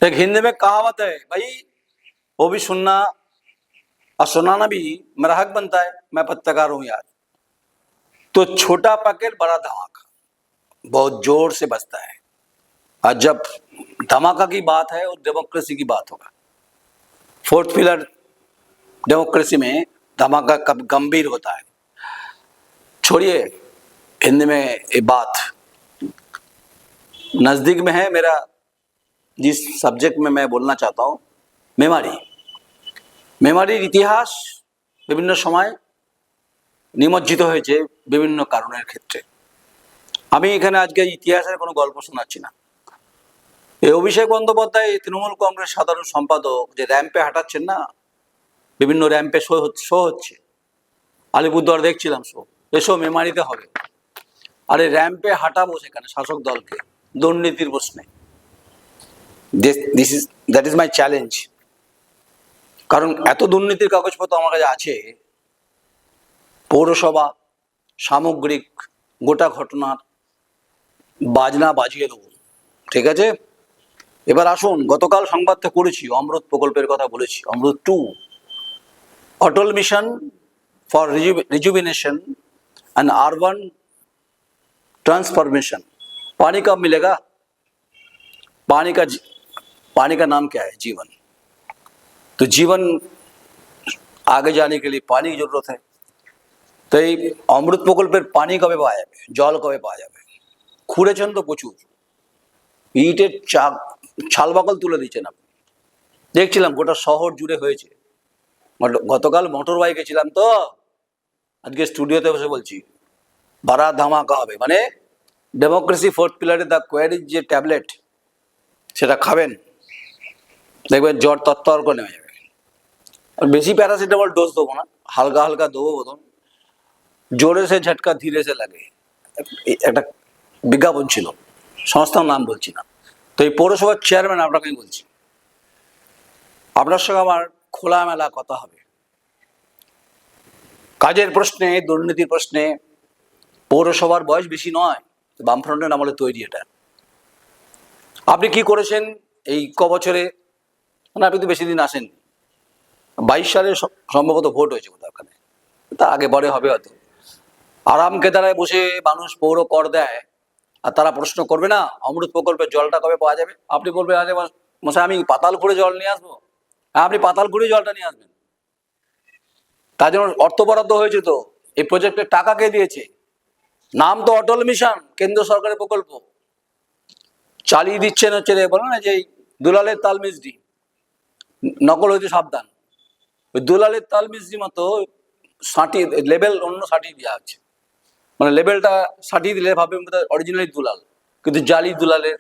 एक हिंदी में कहावत है भाई, वो भी सुनना और सुनाना भी मेरा हक बनता है। मैं पत्रकार हूं यार। तो छोटा पैकेट बड़ा धमाका बहुत जोर से बजता है, और जब धमाका की बात है और डेमोक्रेसी की बात होगा, फोर्थ पिलर डेमोक्रेसी में धमाका कब गंभीर होता है। छोड़िए हिंदी में ये बात, नजदीक में है मेरा जिस सब्जेक्ट में मैं बोलना चाहता हूँ, মেমারির ইতিহাস বিভিন্ন সময় নিমজ্জিত হয়েছে বিভিন্ন কারণের ক্ষেত্রে। আমি এখানে আজকে ইতিহাসের কোনো গল্প শোনাচ্ছি না। এই অভিষেক বন্দ্যোপাধ্যায় তৃণমূল কংগ্রেস সাধারণ সম্পাদক যে র্যাম্পে হাঁটাচ্ছেন না, বিভিন্ন র্যাম্পে শো হচ্ছে, আলিপুরদুয়ার দেখছিলাম শো, এসব মেমারিতে হবে। আর এই র্যাম্পে হাঁটাবো সেখানে শাসক দলকে দুর্নীতির প্রশ্নে। That is my challenge. কারণ এত দুর্নীতির কাগজপত্র আমার কাছে আছে, পৌরসভা সামগ্রিক গোটা ঘটনার বাজনা বাজিয়ে দেবো। ঠিক আছে, এবার আসুন, গতকাল সংবাদটা করেছি, অমৃত প্রকল্পের কথা বলেছি। Amrut 2, Atal mission for rejuvenation and urban transformation. पानी कब मिलेगा? पानी का नाम क्या है? जीवन। तो जीवन आगे जाने के लिए पानी की जरूरत है। तो এই অমৃত প্রকল্পের পানি কবে পাওয়া যাবে, জল কবে পাওয়া যাবে? খুঁড়েছেন তো প্রচুর, ইটের ছালবাকল তুলে দিচ্ছেন আপনি। দেখছিলাম গোটা শহর জুড়ে হয়েছে। গতকাল মোটর বাইকে ছিলাম তো, আজকে স্টুডিওতে বসে বলছি বাড়া ধামাকা হবে। মানে ডেমোক্রেসি ফোর্থ পিলারে দ্য কোয়ারিজ যে ট্যাবলেট, সেটা খাবেন, দেখবেন জ্বর তত্তর করে নেমে যাবে। আর বেশি প্যারাসিটামল ডোজ দেবো না, হালকা হালকা দেবো বোধন। জোরে সে ঝটকা ধীরে সে লাগে, একটা বিজ্ঞাপন ছিল, সংস্থার নাম বলছি না। তো এই পৌরসভার চেয়ারম্যান আপনাকে আমি বলছি, আপনার সঙ্গে আমার খোলামেলা কথা হবে কাজের প্রশ্নে, দুর্নীতির প্রশ্নে। পৌরসভার বয়স বেশি নয়, বামফ্রন্টের আমলে তৈরি এটা। আপনি কি করেছেন এই কবছরে? মানে আপনি তো বেশি দিন আসেন, 22 সালে সম্ভবত ভোট হয়েছে কোথাও ওখানে, তা আগে পরে হবে হয়তো। আরাম কেদারায় বসে মানুষ পৌর কর দেয়, আর তারা প্রশ্ন করবে না অমৃত প্রকল্পের জলটা কবে পাওয়া যাবে? আপনি বলবেন আরে মশাই আমি পাতালপুরে জল নিয়ে আসবো। হ্যাঁ, আপনি পাতালপুরে জলটা নিয়ে আসবেন, তার জন্য অর্থ বরাদ্দ হয়েছে। তো এই প্রজেক্টের টাকা কে দিয়েছে? নাম তো অটল মিশন, কেন্দ্র সরকারের প্রকল্প। চালিয়ে দিচ্ছেন হচ্ছে রে, বলো না যে দুলালের তাল মিষ্টি, নকল হয়েছে সাবধান। ওই দুলালের তাল মিষ্টি মতো সাঁটিয়ে লেবেল অন্য সাঁটিয়ে দেওয়া হচ্ছে। মানে লেবেলটা সাঁটিয়ে দিলে ভাববে অরিজিনালি দুলাল, কিন্তু জালি দুলালের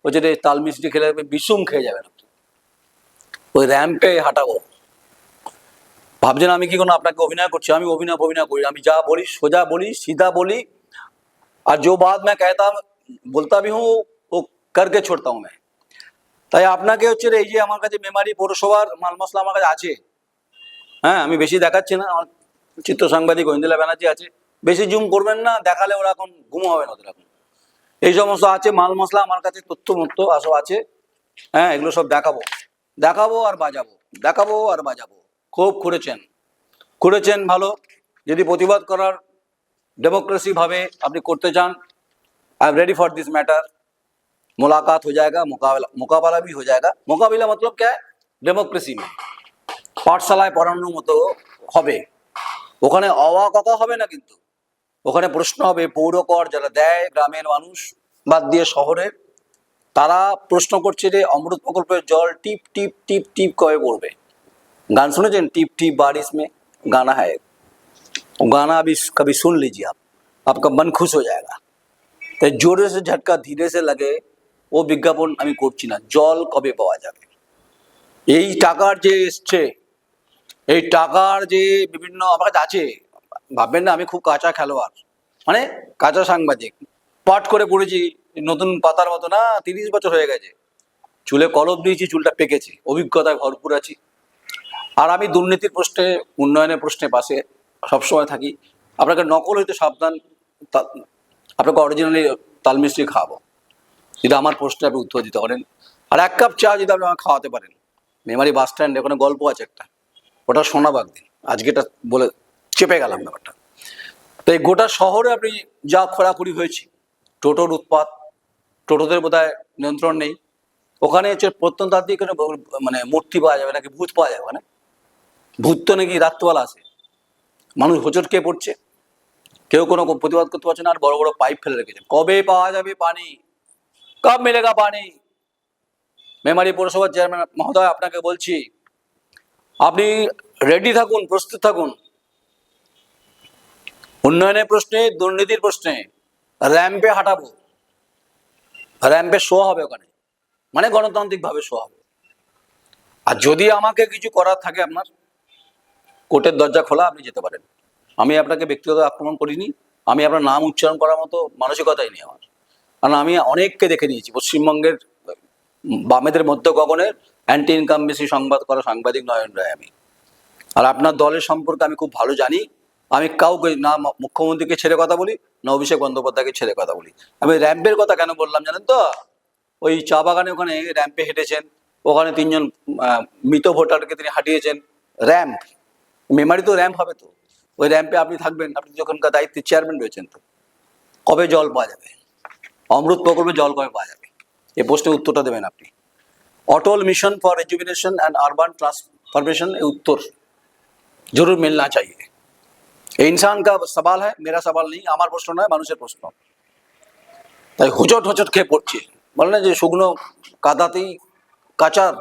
হচ্ছে রে তাল মিষ্টি খেলে বিষুম খেয়ে যাবেন আপনি। ওই র্যাম্পে হাঁটাবো ভাবছেন আমি কি কোনো আপনাকে অভিনয় করছি? আমি অভিনয় করি, আমি যা বলি সোজা বলি, সিধা বলি, আর जो बात मैं कहता बोलता भी हूँ वो करके छोड़ता हूँ मैं। তাই আপনাকে হচ্ছে এই যে আমার কাছে মেমারি পৌরসভার মাল মশলা আমার কাছে আছে। হ্যাঁ, আমি বেশি দেখাচ্ছি না, আমার চিত্র সাংবাদিক ঐন্দ্রিলা ব্যানার্জি আছে, বেশি জুম করবেন না, দেখালে ওরা এখন ঘুম হবে না ওদের। এখন এই সমস্ত আছে মাল মশলা আমার কাছে, তথ্য মত্য আসব আছে। হ্যাঁ, এগুলো সব দেখাবো আর বাজাবো। খুব করেছেন ভালো। যদি প্রতিবাদ করার डेमोक्रेसी भावे अपनी करते चान, I am ready for this matter. मुलाकात हो जाएगा, मुकाबला भी हो जाएगा। मुकाबला मतलब क्या है? डेमोक्रेसी में पाठशालाয় পড়ানোর মতো হবে। ওখানে অবাক কথা হবে না, কিন্তু ওখানে প্রশ্ন হবে পৌর কর যারা দেয় গ্রামের মানুষ বাদ দিয়ে শহরের, তারা প্রশ্ন করছে যে অমৃত প্রকল্পের জল টিপ টিপ টিপ টিপ কবে পড়বে। গান শুনেছেন? টিপ টিপ बारिश में गाना है, गाना अभी कभी सुन लीजिए आपका मन खुश हो जाएगा। तो जोरे से झटका धीरे से लगे ও বিজ্ঞাপন আমি করছি না। জল কবে পাওয়া যাবে? এই টাকার যে এসছে, এই টাকার যে বিভিন্ন আমার কাছে আছে, ভাববেন না আমি খুব কাঁচা খেলোয়াড়, মানে কাঁচা সাংবাদিক, পাঠ করে পড়েছি নতুন পাতার মতো না। 30 বছর হয়ে গেছে, চুলে কলম দিয়েছি, চুলটা পেকেছে, অভিজ্ঞতায় ভরপুর আছি। আর আমি দুর্নীতির প্রশ্নে, উন্নয়নের প্রশ্নে পাশে সবসময় থাকি। আপনাকে নকল হইতে সাবধান, আপনাকে অরিজিনালি তাল মিষ্টি খাওয়াবো যদি আমার প্রশ্নে আপনি উত্তর দিতে পারেন। আর 1 কাপ চা যদি আপনি আমাকে খাওয়াতে পারেন, মেমারি বাস স্ট্যান্ড ওখানে গল্প আছে একটা, ওটা সোনাবাগ দিন, আজকে এটা বলে চেপে গেলাম ব্যাপারটা। তো এই গোটা শহরে আপনি যা খোরাখুরি হয়েছে, টোটোর উৎপাত, টোটোদের বোধহয় নিয়ন্ত্রণ নেই, ওখানে হচ্ছে প্রত্যন্তাত্ত্বিক মানে মূর্তি পাওয়া যাবে নাকি ভূত পাওয়া যাবে, মানে ভূত তো নাকি রাত্রবেলা আসে, মানুষ হোঁচট খেয়ে পড়ছে, কেউ কোনো প্রতিবাদ করতে পারছে না, আর বড় বড় পাইপ ফেলে রেখেছে। কবে পাওয়া যাবে পানি, কব মিলেগা পানি? মেমারি পৌরসভার চেয়ারম্যান মহোদয়, আপনাকে বলছি, আপনি রেডি থাকুন, প্রস্তুত থাকুন। উন্নয়নের প্রশ্নে, দুর্নীতির প্রশ্নে র্যাম্পে হাঁটাবো, র্যাম্পে শো হবে ওখানে, মানে গণতান্ত্রিকভাবে শো হবে। আর যদি আমাকে কিছু করার থাকে, আপনার কোর্টের দরজা খোলা, আপনি যেতে পারেন। আমি আপনাকে ব্যক্তিগত আক্রমণ করিনি, আমি আপনার নাম উচ্চারণ করার মতো মানসিকতাই নেই আমার, কারণ আমি অনেককে দেখে নিয়েছি। পশ্চিমবঙ্গের বামেদের মধ্য গগনের অ্যান্টি ইনকাম বেশি সংবাদ করা সাংবাদিক নয়ন রায় আমি। আর আপনার দলের সম্পর্কে আমি খুব ভালো জানি। আমি কাউকে না মুখ্যমন্ত্রীকে ছেড়ে কথা বলি, না অভিষেক বন্দ্যোপাধ্যায়কে ছেড়ে কথা বলি। আমি র্যাম্পের কথা কেন বললাম জানেন তো? ওই চা বাগানে ওখানে র্যাম্পে হেঁটেছেন, ওখানে 3 জন মৃত ভোটারকে তিনি হাঁটিয়েছেন। র্যাম্প, মেমারি তো র্যাম্প হবে, তো ওই র্যাম্পে আপনি থাকবেন, আপনি যখনকার দায়িত্বের চেয়ারম্যান রয়েছেন। তো কবে জল পাওয়া যাবে, অমৃত প্রকল্পে জল কবে পাওয়া যাবে, এ প্রশ্নের উত্তরটা দেবেন আপনি। Atal mission for education and urban transformation, ये उत्तर जरूर मिलना चाहिए। ये इंसान का सवाल है, मेरा सवाल नहीं, আমার প্রশ্ন নয়, মানুষের প্রশ্ন। তাই হুচট হুচট খেয়ে পড়ছে, বলে না যে শুকনো কাদাতেই কাচার,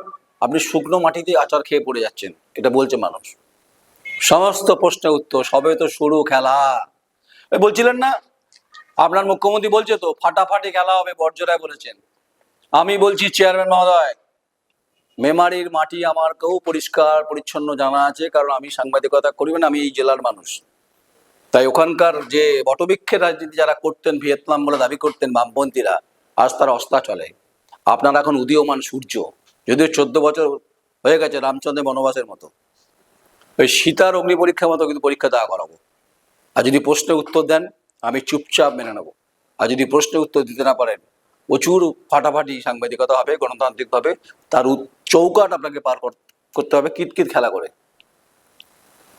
আপনি শুকনো মাটিতে আচার খেয়ে পড়ে যাচ্ছেন, এটা বলছে মানুষ। সমস্ত প্রশ্নের উত্তর, সবে তো শুরু খেলা। বলছিলেন না আপনার মুখ্যমন্ত্রী, বলছে তো ফাটাফাটি খেলা হবে, বর্জরায় বলেছেন। আমি বলছি চেয়ারম্যান মহোদয়, মেমারির মাটি আমার কেউ পরিষ্কার পরিচ্ছন্ন জানা আছে, কারণ আমি সাংবাদিকতা করিবেন, আমি এই জেলার মানুষ। তাই ওখানকার যে বটবৃক্ষের রাজনীতি যারা করতেন, ভিয়েতনাম বলে দাবি করতেন বামপন্থীরা, আজ তার অস্তা চলে। আপনার এখন উদীয়মান সূর্য, যদিও 14 বছর হয়ে গেছে রামচন্দ্রের বনবাসের মতো, ওই সীতার অগ্নি পরীক্ষার মতো কিন্তু পরীক্ষা দেওয়া করাবো। আর যদি প্রশ্নের উত্তর দেন, আমি চুপচাপ মেনে নেবো। আর যদি প্রশ্নের উত্তর দিতে না পারেন, প্রচুর ফাটাফাটি সাংবাদিকতা হবে, গণতান্ত্রিকভাবে তার চৌকাট আপনাকে পার করতে হবে, কিতকিত খেলা করে।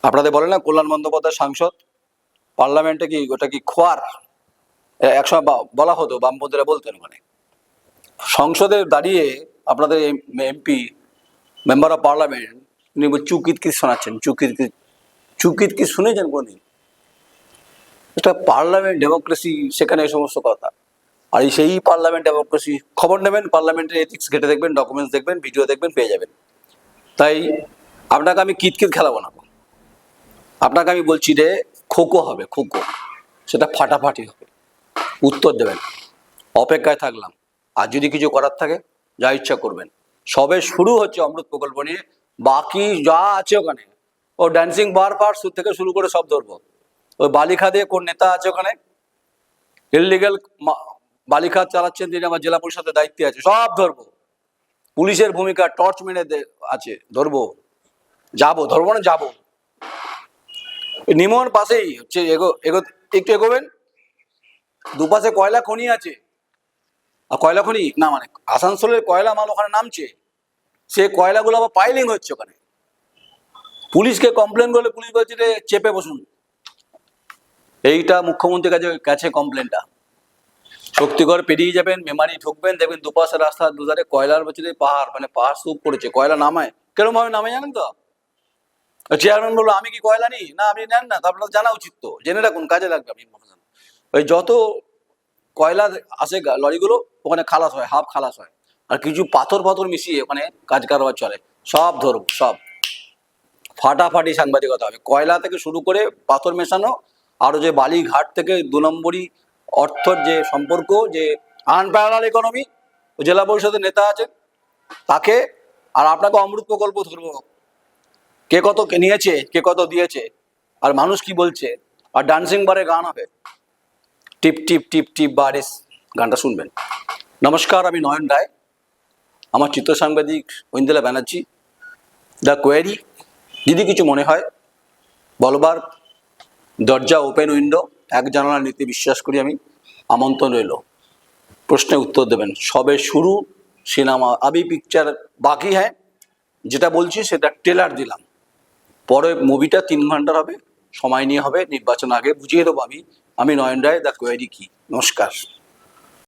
আপনাদের বলে না কল্যাণ বন্দ্যোপাধ্যায় সাংসদ, পার্লামেন্টে কি ওটা কি খোয়ার, একসময় বলা হতো, বামপন্থীরা বলতেন। মানে সংসদে দাঁড়িয়ে আপনাদের এমপি, মেম্বার অফ পার্লামেন্ট, উনি চুকিতকিত শোনাচ্ছেন, চুকিতকিত শুনেছেন কোনদিন? এটা পার্লামেন্ট ডেমোক্রেসি, সেখানে এই সমস্ত কথা। আর সেই পার্লামেন্ট ডেমোক্রেসি, খবর নেবেন, পার্লামেন্টের এথিক্স ঘেটে দেখবেন, ডকুমেন্টস দেখবেন, ভিডিও দেখবেন, পেয়ে যাবেন। তাই আপনাকে আমি কিতকিত খেলা বানাবো। আপনাকে আমি বলছি রে, খোকো হবে, খোকো, সেটা ফাটাফাটি হবে, উত্তর দেবেন। অপেক্ষায় থাকলাম। আর যদি কিছু করার থাকে, যা ইচ্ছা করবেন। সবে শুরু হচ্ছে অমৃত প্রকল্প নিয়ে, বাকি যা আছে ওখানে, ও ড্যান্সিং বার ফার থেকে শুরু করে সব ধরবো। ওই বালিখা দিয়ে কোন নেতা আছে ওখানে, ইললিগাল বালিখাত চালাচ্ছেন, তিনি আমার জেলা পরিষদের দায়িত্বে আছে, সব ধরবো। পুলিশের ভূমিকা টর্চ মেরে আছে, ধরবো, যাবো, ধরবো না, যাবো। নিমন পাশেই হচ্ছে, একটু এগোবেন, দুপাশে কয়লা খনি আছে। আর কয়লা খনি না, মানে আসানসোলের কয়লা মাল ওখানে নামছে, সে কয়লাগুলো আবার পাইলিং হচ্ছে ওখানে। পুলিশকে কমপ্লেন করলে পুলিশ বলছে রে চেপে বসুন। এইটা মুখ্যমন্ত্রীর কাছে কমপ্লেনটা। শক্তিগড় পেরিয়ে যাবেন, মেমারি ঢুকবেন, দেখবেন দুপাশে রাস্তার দুধারে কয়লার বছরে পাহাড়, মানে পাহাড় স্তূপ পড়েছে, কয়লা নামায়। কেরম ভাবে নামে জানেন তো? চেয়ারম্যান বললো আমি কি কয়লা নিই না, আপনি নেন না, আপনার জানা উচিত, তো জেনে রাখুন, কাজে লাগবে। আপনি ওই যত কয়লা আসে লরিগুলো ওখানে খালাস হয়, হাফ খালাস হয়, আর কিছু পাথর মিশিয়ে ওখানে কাজ কারবার চলে, সব ধরবো, সব ফাটাফাটি সাংবাদিকতা হবে। কয়লা থেকে শুরু করে পাথর মেশানো, আরো যে বালি ঘাট থেকে 2 নম্বরই অর্থর যে সম্পর্ক, যে আনপ্যারালাল ইকোনমি, জেলা পরিষদের নেতা আছেন তাকে, আর আপনাকে অমৃত প্রকল্প ধরবো, কে কত নিয়েছে, কে কত দিয়েছে, আর মানুষ কি বলছে। আর ডান্সিং বারে গান হবে, টিপ টিপ টিপ টিপ বারিশ, গানটা শুনবেন। নমস্কার, আমি নয়ন রায়, আমার চিত্র সাংবাদিক ঐন্দ্রিলা ব্যানার্জি। দ্য কোয়েরি, যদি কিছু মনে হয় বলবার, দরজা ওপেন উইন্ডো, এক জানালার নীতি বিশ্বাস করি আমি, আমন্ত্রণ রইল, প্রশ্নের উত্তর দেবেন। সবে শুরু, সিনেমা अभी पिक्चर बाकी है, যেটা বলছি সেটা ট্রেলার দিলাম। পরে মুভিটা 3 ঘন্টার হবে, সময় নিয়ে হবে, নির্বাচন আগে বুঝিয়ে দেবো আমি। আমি নয়ন রায়, দ্য কোয়েরি কি। নমস্কার।